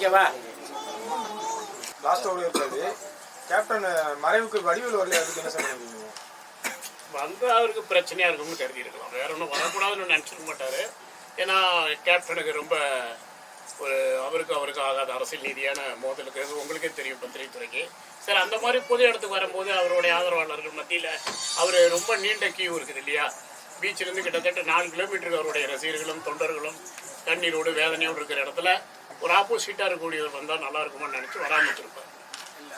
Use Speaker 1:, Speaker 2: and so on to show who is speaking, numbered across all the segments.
Speaker 1: ஓகேவா?
Speaker 2: Last over இருக்காது. Captain மறைவுக்கு வடிவில் வரல, அதுக்கு என்ன சார் நினைக்கிறீங்க?
Speaker 3: வந்து அவருக்கு பிரச்சனையாக இருக்கும்னு கருதி இருக்கலாம். வேற ஒன்றும் வரக்கூடாதுன்னு நினச்சிக்க மாட்டார். ஏன்னா கேப்டனுக்கு ரொம்ப ஒரு அவருக்கு ஆகாத அரசியல் நீதியான மோதல் இருக்கிறது உங்களுக்கே தெரியும் பத்திரிகை துறைக்கு. சரி, அந்த மாதிரி பொது இடத்துக்கு வரும்போது அவருடைய ஆதரவாளர்கள் மத்தியில் அவர் ரொம்ப நீண்ட கியூ இருக்குது இல்லையா? பீச்சிலேருந்து கிட்டத்தட்ட 4 கிலோமீட்டருக்கு அவருடைய ரசிகர்களும் தொண்டர்களும் கண்ணீரோடு வேதனையோடு இருக்கிற இடத்துல ஒரு ஆப்போசிட்டாக இருக்கக்கூடியவர் வந்தால் நல்லா இருக்குமான்னு நினச்சி வராமல் வச்சுருப்பார்.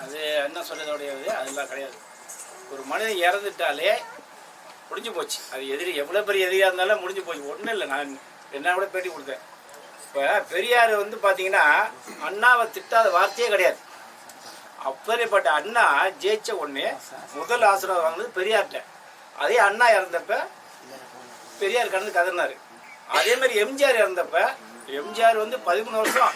Speaker 1: அது என்ன சொல்றதோடைய அதெல்லாம் கிடையாது. ஒரு மனிதன் இறந்துட்டாலே முடிஞ்சு போச்சு. அது எதிரி எவ்வளோ பெரிய எதிரியாக இருந்தாலும் முடிஞ்சு போச்சு. ஒன்றும் இல்லை, நான் என்ன கூட பேட்டி கொடுத்தேன். இப்போ பெரியார் வந்து பார்த்தீங்கன்னா அண்ணாவை திட்டாத வார்த்தையே கிடையாது. அப்படிப்பட்ட அண்ணா ஜெயிச்ச உடனே முதல் ஆசீர்வாதம் வாங்கினது பெரியார்கிட்ட. அதே அண்ணா இறந்தப்ப பெரியார் கடந்து கதறினார். அதே மாதிரி எம்ஜிஆர் இறந்தப்ப எம்ஜிஆர் வந்து 13 வருஷம்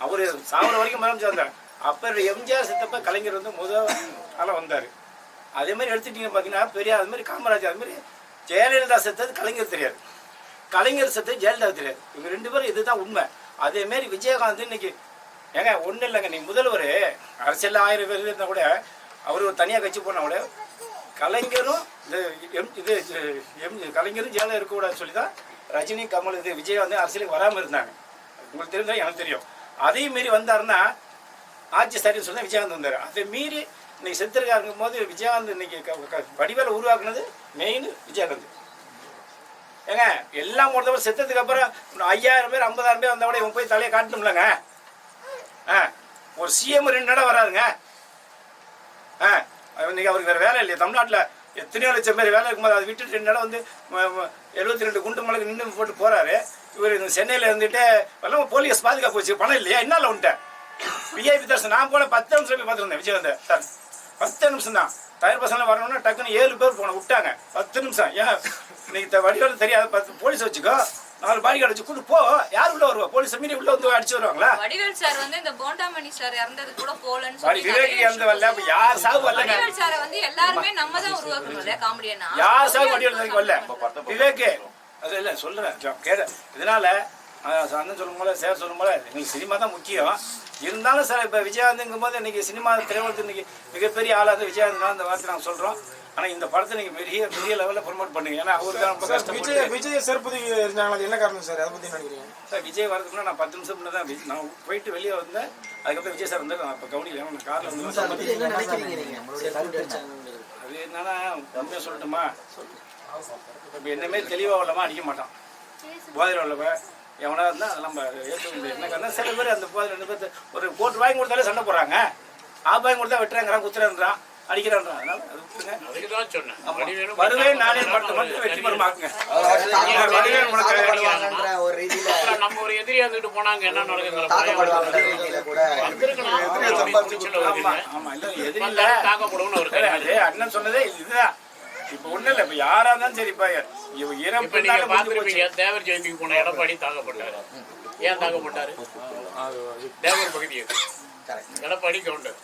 Speaker 1: அவர் சாவர வரைக்கும் மரம் சேர்ந்தார். அப்போ எம்ஜிஆர் செத்தப்ப கலைஞர் வந்து முதல் ஆளாக வந்தார். அதே மாதிரி எடுத்துட்டீங்கன்னு பார்த்தீங்கன்னா பெரியார், அது மாதிரி காமராஜர், அது மாதிரி ஜெயலலிதா செத்தது கலைஞர் தெரியாது, கலைஞர் செத்தது ஜெயலலிதா தெரியாது. இவங்க 2 பேரும் இதுதான் உண்மை. அதேமாரி விஜயகாந்த் இன்னைக்கு ஏங்க ஒன்றும் இல்லைங்க, நீ முதல்வர் அரசியலில் 1000 பேர் இருந்தால் கூட அவர் ஒரு தனியாக கட்சி போனால் கூட கலைஞரும் கலைஞரும் ஜெயலலிதா இருக்கக்கூடாதுன்னு சொல்லி தான் ரஜினி, கமல், விஜய் வந்து அரசியலுக்கு வராமல் இருந்தாங்க. உங்களுக்கு தெரிஞ்சா எனக்கு தெரியும். அதையும் மீறி வந்தாருன்னா ஆட்சி சரின்னு சொல்லி விஜயகாந்த் வந்தார். அதை மீறி இன்னைக்கு செத்துருக்கா இருக்கும் போது விஜயகாந்த் இன்னைக்கு வடிவேல உருவாக்குனது மெயின் விஜயகாந்த். ஏங்க எல்லாம் ஒருத்தவர் செத்ததுக்கு அப்புறம் 5000 பேர் 50,000 பேர் வந்தால் கூட இவங்க போய் தலையை காட்டணும்லங்க. ஒரு சிஎம் 2 இடம் வராதுங்க. இன்னைக்கு அவருக்கு வேறு வேலை இல்லையா? தமிழ்நாட்டில் எத்தனையோ லட்சம் பேர் வேலை இருக்கும்போது அதை விட்டுட்டு 2 இடம் வந்து 72 குண்டு மலைக்கு நின்று போட்டு போகிறாரு. இவர் இந்த சென்னையில் இருந்துட்டு எல்லாம் போலீஸ் பாதுகாப்பு வச்சு பணம் இல்லையா? என்னால் வந்துட்டேன் விஐபி தர்ஷன். நான் போன 10 நிமிஷம் போய் பார்த்துருந்தேன் விஜயகாந்த் சார். 10 நிமிஷம் தான். தயார் பசங்க வரணும்னா டக்குன்னு 7 பேர் போன விட்டாங்க. 10 நிமிஷம். ஏன் இன்னைக்கு வடிவேல் தெரியாது, 10 போலீஸ் வச்சுக்கோ, 4 பாடி அடிச்சு கூட்டு போ. யார் உள்ள வருவா? போலீஸ் மீறி உள்ள வந்து அடிச்சு வருவாங்களா?
Speaker 4: வடிவேல் சார் வந்து இந்த போண்டாமணி சார் இறந்தது கூட போலன்னு சொல்லி
Speaker 1: விவேக் இறந்து வரல. அப்ப யார் சாவு வரல?
Speaker 4: வடிவேல் சார் வந்து எல்லாரும் நம்ம தான் உருவாக்குறோம்ல காமெடியனா.
Speaker 1: யார் சாவு வடிவேல் வரல? விவேக் அது இல்லை சொல்றேன் கேட. இதனால அண்ணன் சொல்லும் போல சேர் சொல்லும் போல எங்களுக்கு சினிமா தான் முக்கியம். இருந்தாலும் சார் இப்போ விஜயகாந்துங்கும் போது இன்னைக்கு சினிமா திரையுலகத்துக்கு இன்னைக்கு மிகப்பெரிய ஆளாக வந்து விஜயகாந்த் அந்த வார்த்தை நாங்கள் சொல்கிறோம். ஆனால் இந்த படத்தை நீங்கள் பெரிய லெவலில் ப்ரொமோட் பண்ணுங்க. ஏன்னா அவருக்கு தான் ரொம்ப கஷ்டம்.
Speaker 2: விஜய் செருப்பதி இருந்தாங்களா, என்ன காரணம் சார்? அதை பற்றி நினைக்கிறீங்க
Speaker 1: சார்? விஜய் வரதுக்குள்ள நான் 10 நிமிஷம் முன்னே தான் நான் போயிட்டு வெளியே வந்தேன். அதுக்கப்புறம் விஜய் சார் வந்து நான் இப்போ கவனிக்கல, நான் காரில் வந்து. அது என்னன்னா உண்மையாக சொல்லட்டுமா, இப்போ என்னமே தெளிவாக உள்ளமா அடிக்க மாட்டான். போதையில் உள்ளவ எவனா இருந்தால் அதெல்லாம் ஏற்றுக்க முடியாது. என்ன காரணம், சில பேர் அந்த போதை 2 பேர் ஒரு கோட் வாங்கி கொடுத்தாலே சண்டை போடுறாங்க. வாங்கி கொடுத்தா வெட்டுறாங்கிறான், குத்துறான்றான், அடிக்கிறான்றான். அதனால அது விட்டுருங்க. வருவேன் நானே மட்டும் வெற்றி பெறுமாக்குங்க.
Speaker 3: நம்ம ஒரு எதிரியா இருந்துட்டு போனாங்க என்ன நடக்குது?
Speaker 1: அண்ணன் சொன்னதே இதுதான். இப்ப ஒண்ணு இல்ல, இப்ப யாரா இருந்தாலும் சரி. இப்ப
Speaker 3: நீங்க பாத்துருப்பீங்க, தேவர் ஜெயந்திக்கு போன எடப்பாடி தாக்கப்பட்டாரு. ஏன் தாக்கப்பட்டாரு? தேவர் பகுதியை எடப்பாடி கவுண்டர்